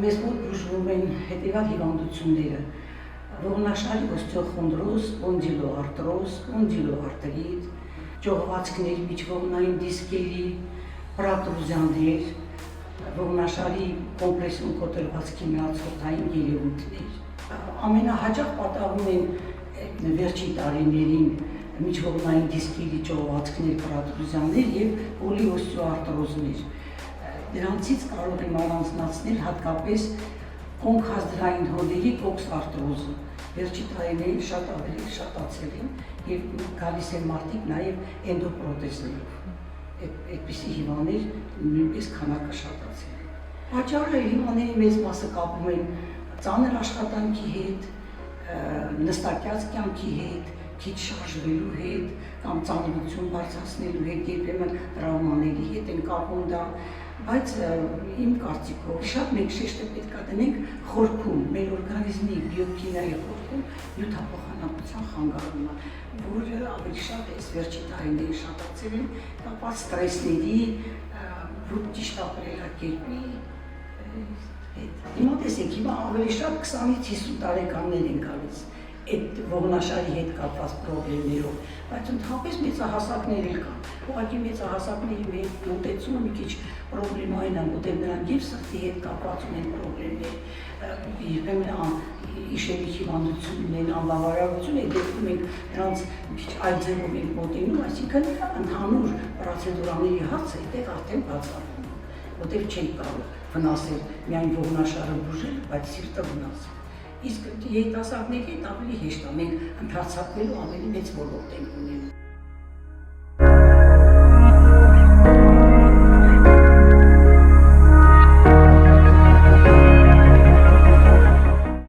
մեզ մոտ բուժվում են հետևյալ հիվանդությունները՝ ողնաշարի օստեոխոնդրոզ, սպոնդիլոարտրոզ, սպոնդիլոարտրիտ, ճողվածքների միջողնային դիսկերի, պրոտրուզիաներ, ողնաշարի կոմպրեսիոն կոտրվածքի մնացորդային երևույթներ։ Ամենահաճախ պատահում են վերջին տարիներին միջողնային դիսկերի ճողվածքներ, պրոտրուզիաներ եւ պոլիօստեոարտրոզներ։ Դրանցից կարող եմ առանձնացնել հատկապես կոնքազդրային հոդերի կոքսարտրոզը։ Վերջին տարիներին շատ ավելի շատացել են եւ գալիս են մարդիկ նաեւ էնդոպրոթեզներով։ Այդպիսի հիվանդներ նույնպես քանակը շատացել են։ Պատճառը հիվանդների մեծ մասը կապում են ծանր աշխատանքի հետ, նստակյաց կյանքի հետ, քիչ շարժվելու հետ կամ ծանրություն բարձրացնելու հետ, երբեմն տրավմաների հետ են կապում դա, բայց իմ կարծիքով շատ մեկ շեշտը պետք է դնենք խորքում, մեր օրգանիզմի բիոքիմիայի խորքում նյութափոխանակության խանգարումը, որը ավելի շատ այս վերջին տարիներին շատացել են կապված ստրեսների, ճիշտ ապրելակերպի հետ։ Հիմա տեսեք, հիմա ավելի շատ 20-ից 50 տարեկաններ են գալիս այդ ողնաշարի հետ կապված պրոբլեմներով, բայց ընդհանրապես մեծահասակներ էլ կան։ Ուղղակի մեծահասակների հետ մոտեցումը մի քիչ պրոբլեմային է, որտեղ նրանք եւ սրտի հետ կապված ունեն պրոբլեմներ, երբեմն իշերի հիվանդություն ունեն, անբավարարություն է, դեպքում ենք նրանց մի քիչ այլ ձևով ենք մոտենում, այսինքն ընդհանուր պրոցեդուրաների հարցը այդտեղ արդեն բացառվում է, որտեղ չենք կարող վնասել միայն ողնաշարը բուժել, բայց սիրտը վնասել։ Իսկ երիտասարդների հետ ավելի հեշտ է, մենք ընդարձակվելու ավելի մեծ ոլորտ ենք ունենում։